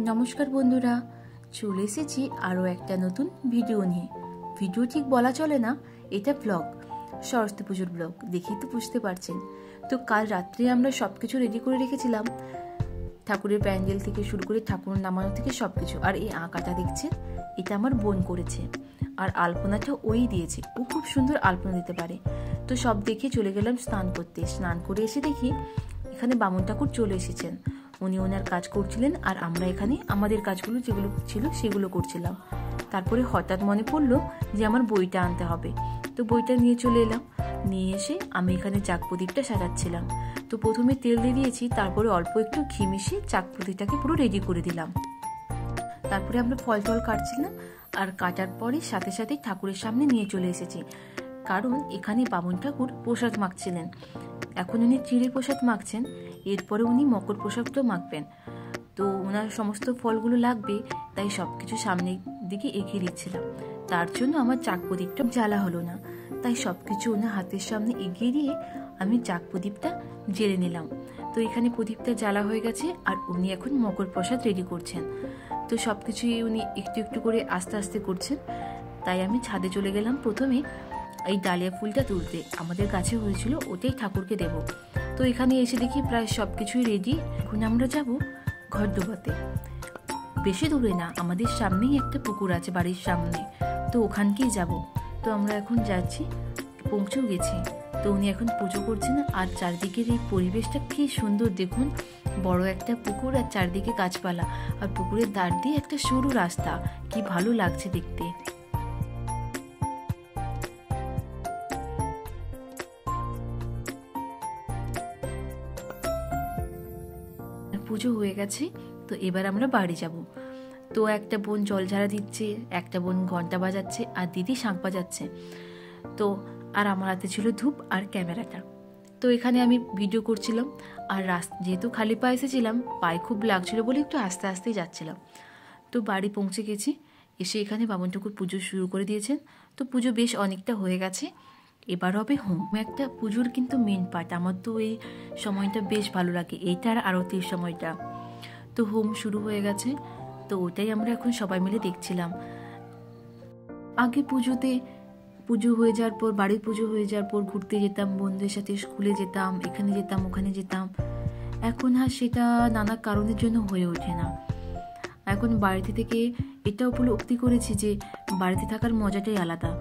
নমস্কার বন্ধুরা, চলে এসেছি আরও একটা নতুন ভিডিও নিয়ে। ভিডিও ঠিক বলা চলে না, এটা ব্লগ, সরস্বতী পুজোর ব্লগ, দেখেই তো বুঝতে পারছেন। তো কাল রাত্রে আমরা সব কিছু রেডি করে রেখেছিলাম, ঠাকুরের প্যান্ডেল থেকে শুরু করে ঠাকুর নামানো থেকে সব কিছু। আর এই আঁকাটা দেখছেন, এটা আমার বোন করেছে, আর আলপনাটা ওই দিয়েছে। ও খুব সুন্দর আলপনা দিতে পারে। তো সব দেখে চলে গেলাম স্নান করতে। স্নান করে এসে দেখি এখানে বামুন ঠাকুর চলে এসেছেন। উনি ওনার কাজ করছিলেন, আর আমরা এখানে আমাদের কাজগুলো যেগুলো ছিল সেগুলো করছিলাম। তারপরে হঠাৎ মনে পড়লো যে আমার বইটা আনতে হবে। তো বইটা নিয়ে চলে এলাম। নিয়ে এসে আমি এখানে চাক প্রদীপটা সাজাচ্ছিলাম। তো প্রথমে তেল দিয়ে দিয়েছি, তারপরে অল্প একটু ঘি মিশিয়ে চাক প্রদীপটাকে পুরো রেডি করে দিলাম। তারপরে আমরা ফল টল কাটছিলাম, আর কাটার পরে সাথে সাথে ঠাকুরের সামনে নিয়ে চলে এসেছি, কারণ এখানে বামুন ঠাকুর প্রসাদ মাখছিলেন। এখন উনি চিড়ে প্রসাদ মাখছেন, এরপরে উনি মকর প্রসাদটাও মাখবেন। তো ওনার সমস্ত ফলগুলো লাগবে, তাই সব কিছু সামনের দিকে এগিয়ে দিচ্ছিলাম। তার জন্য আমার চাক প্রদীপটা জ্বালা হলো না, তাই সব কিছু ওনার হাতের সামনে এগিয়ে দিয়ে আমি চাক প্রদীপটা জেলে নিলাম। তো এখানে প্রদীপটা জ্বালা হয়ে গেছে, আর উনি এখন মকর প্রসাদ রেডি করছেন। তো সব কিছুই উনি একটু একটু করে আস্তে আস্তে করছেন। তাই আমি ছাদে চলে গেলাম প্রথমে এই ডালিয়া ফুলটা তুলতে। আমাদের কাছে হয়েছিল, ওটাই ঠাকুরকে দেব। তো এখানে এসে দেখি প্রায় সব কিছুই রেডি। এখন আমরা যাব ঘর ডোবাতে। বেশি দূরে না, আমাদের সামনেই একটা পুকুর আছে বাড়ির সামনে, তো ওখানকেই যাব। তো আমরা এখন যাচ্ছি, পৌঁছেও গেছি। তো উনি এখন পুজো করছেন, আর চারদিকের এই পরিবেশটা কি সুন্দর দেখুন। বড় একটা পুকুর আর চারদিকে গাছপালা, আর পুকুরের ধার দিয়ে একটা সরু রাস্তা, কি ভালো লাগছে দেখতে। পুজো হয়ে গেছে, তো এবার আমরা বাড়ি যাব। তো একটা বোন জল ঝাড়া দিচ্ছে, একটা বোন ঘন্টা বাজাচ্ছে, আর দিদি শাঁখ বাজাচ্ছে। তো আর আমার হাতে ছিল ধূপ আর ক্যামেরাটা। তো এখানে আমি ভিডিও করছিলাম, আর যেহেতু খালি পায়ে এসেছিলাম, পায়ে খুব লাগছিল বলে একটু আস্তে আস্তেই যাচ্ছিলাম। তো বাড়ি পৌঁছে গেছি। এসে এখানে বামুন ঠাকুর পুজো শুরু করে দিয়েছেন। তো পুজো বেশ অনেকটা হয়ে গেছে, এবার হবে হোম। একটা পুজোর কিন্তু মেন পার্ট, আমার তো এই সময়টা বেশ ভালো লাগে, এইটা আর আরতির সময়টা। তো হোম শুরু হয়ে গেছে, তো ওটাই আমরা এখন সবাই মিলে দেখছিলাম। আগে পুজো হয়ে যাওয়ার পর, বাড়ির পুজো হয়ে যাওয়ার পর ঘুরতে যেতাম বন্ধুদের সাথে, স্কুলে যেতাম, এখানে যেতাম ওখানে যেতাম। এখন আর সেটা নানা কারণের জন্য হয়ে ওঠে না। এখন বাড়িতে থেকে এটা উপলব্ধি করেছি যে বাড়িতে থাকার মজাটাই আলাদা,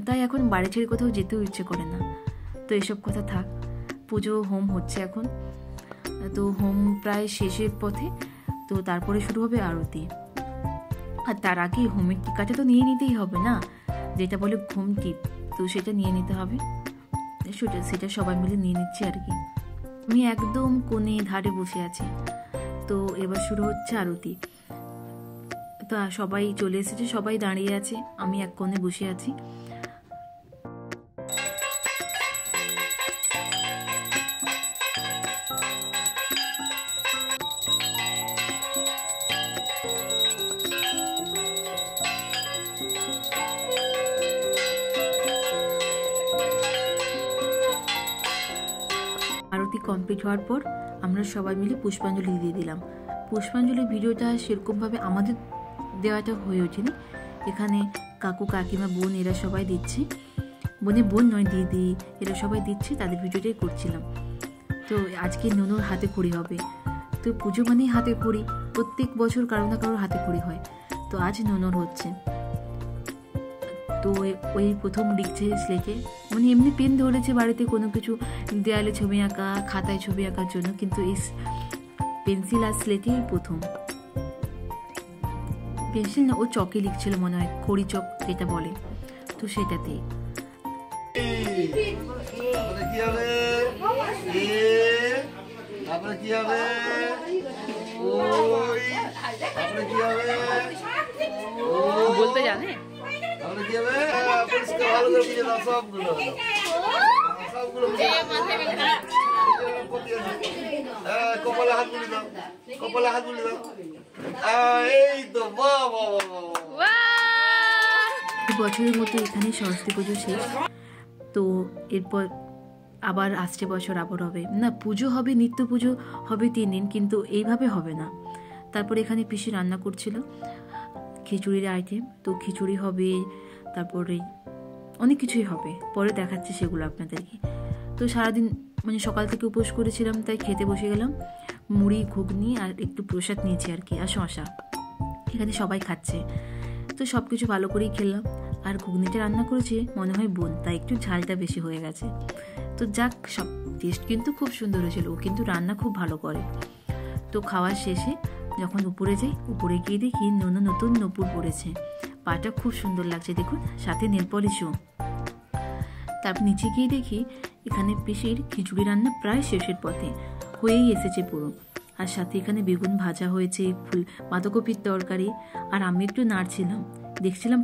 তাই এখন বাড়ি ছেড়ে কোথাও যেতেও ইচ্ছে করে না। তো এসব কথা থাক, পুজো হোম হচ্ছে এখন। তো হোম প্রায় শেষের পথে, তো তারপরে শুরু হবে আরতি। আর তার আগে হোমের টিকাটা তো নিয়ে নিতেই হবে না, যেটা বলে ঘুম টিপ, তো সেটা নিয়ে নিতে হবে। সেটা সবাই মিলে নিয়ে নিচ্ছি আর কি। আমি একদম কোণে ধারে বসে আছি। তো এবার শুরু হচ্ছে আরতি। তো সবাই চলে এসেছে, সবাই দাঁড়িয়ে আছে, আমি এক কোণে বসে আছি। আরতি কমপ্লিট হওয়ার পর আমরা সবাই মিলে পুষ্পাঞ্জলি দিয়ে দিলাম। পুষ্পাঞ্জলি ভিডিওটা সেরকমভাবে আমাদের দেওয়াটা হয়ে ওঠেনি। এখানে কাকু কাকিমা বোন এরা সবাই দিচ্ছে, বোন নয় দিদি, এরা সবাই দিচ্ছে, তাদের ভিডিওটাই করছিলাম। তো আজকে নুনুর হাতে খড়ি হবে। তো পুজো মানেই হাতে খড়ি, প্রত্যেক বছর কারো না কারোর হাতে খড়ি হয়। তো আজ নুনুর হচ্ছে। তো ওই প্রথম লিখছে স্লেটে, মানে এমনি পেন ধরেছে বাড়িতে কোনো কিছু, দেয়ালে ছবি আঁকা, খাতায় ছবি আঁকার জন্য, কিন্তু এই পেন্সিল আর স্লেটেই প্রথম। পেন্সিল না, ও চকে লিখছিল মনে হয়, খড়ি চক যেটা বলে, তো সেটাতেই। বলতে জানে কপালে হাত গুলি দাও, কপালে হাত গুলি দাও। এই তো বছরের মতো এখানে সরস্বতী পুজো শেষ। তো এরপর আবার আসছে বছর আবার হবে না, পুজো হবে, নিত্য পুজো হবে 3 দিন, কিন্তু এইভাবে হবে না। তারপরে এখানে পিসি রান্না করছিল খিচুড়ির আইটেম, তো খিচুড়ি হবে, তারপরে অনেক কিছুই হবে, পরে দেখাচ্ছি সেগুলো আপনাদেরকে। তো সারাদিন মানে সকাল থেকে উপোস করেছিলাম, তাই খেতে বসে গেলাম। মুড়ি, ঘুগনি আর একটু প্রসাদ নিয়েছি আর কি, আর শশা। এখানে সবাই খাচ্ছে, তো সব কিছু ভালো করেই খেলাম। আর ঘুগনিটা রান্না করেছে মনে হয় বোন, তাই একটু ঝালটা বেশি হয়ে গেছে। তো যাক, সব টেস্ট কিন্তু খুব সুন্দর হয়েছিল, ও কিন্তু রান্না খুব ভালো করে। তো খাওয়ার শেষে যখন উপরে যাই, উপরে গিয়ে দেখি নতুন নূপুর পড়েছে, পাটা খুব সুন্দর লাগছে দেখুন, সাথে নেল পলিশও। তারপর নিচে গিয়ে দেখি এখানে পিসির খিচুড়ি রান্না প্রায় শেষের পথে, হয়েই এসেছে পুরো। আর সাথে এখানে বেগুন ভাজা হয়েছে, বাঁধাকপির তরকারি। আর আমি একটু নাড়ছিলাম, দেখছিলাম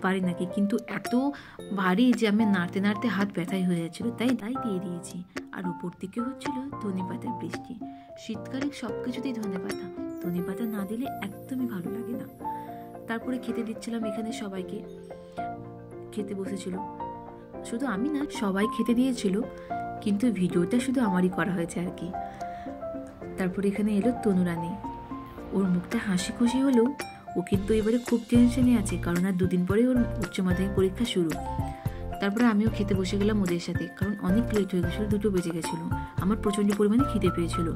পারি নাকি, কিন্তু এত ভারী যে আমি নাড়তে নাড়তে হাত ব্যথাই হয়ে যাচ্ছিল, তাই দিয়ে দিয়েছি। আর উপর দিকে হচ্ছিল ধনেপাতার বৃষ্টি। শীতকালে সব কিছুতেই ধনেপাতা না দিলে একদমই ভালো লাগে না। তারপরে খেতে দিচ্ছিলাম, এখানে সবাইকে খেতে বসেছিল, শুধু আমি না, সবাই খেতে দিয়েছিল, কিন্তু ভিডিওটা শুধু আমারই করা হয়েছে আর কি। তারপরে এখানে এলো তনুরানী, ওর মুখটা হাসি খুশি হলেও ও কিন্তু এবারে খুব টেনশনে আছে, কারণ আর 2 দিন পরে ওর উচ্চ মাধ্যমিক পরীক্ষা শুরু। তারপরে আমিও খেতে বসে গেলাম ওদের সাথে, কারণ অনেক লেট হয়ে গেছিলো, 2টো বেজে গেছিলো, আমার প্রচন্ড পরিমাণে খিদে পেয়েছিল।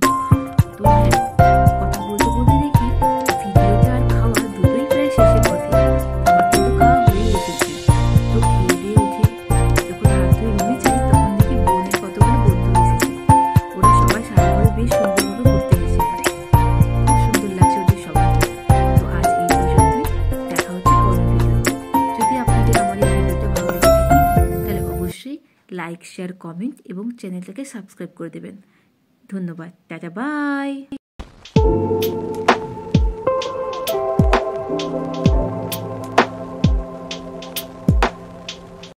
তো হ্যাঁ, কথা বলতে বলতে দেখি ভিডিওটা আর খাওয়া দুটোই প্রায় শেষের পথে। আমার কিন্তু খাওয়া হয়ে এসেছে। তো খেয়ে দিয়ে উঠে যখন হাত ধুয়ে রুমে যাই, তখন দেখি বোনের কতগুলো বন্ধু এসেছে। ওরা সবাই শাড়ি পরে বেশ সুন্দর মতো ঘুরতে এসেছে, খুব সুন্দর লাগছে ওদের সবাই। তো আজ এই পর্যন্তই, দেখা হচ্ছে পরের ভিডিওতে। যদি আপনাদের আমার এই ভিডিওটা ভালো লেগে থাকে, তাহলে অবশ্যই লাইক, শেয়ার, কমেন্ট এবং চ্যানেলটাকে সাবস্ক্রাইব করে দেবেন। ধন্যবাদ, টাটা, বাই।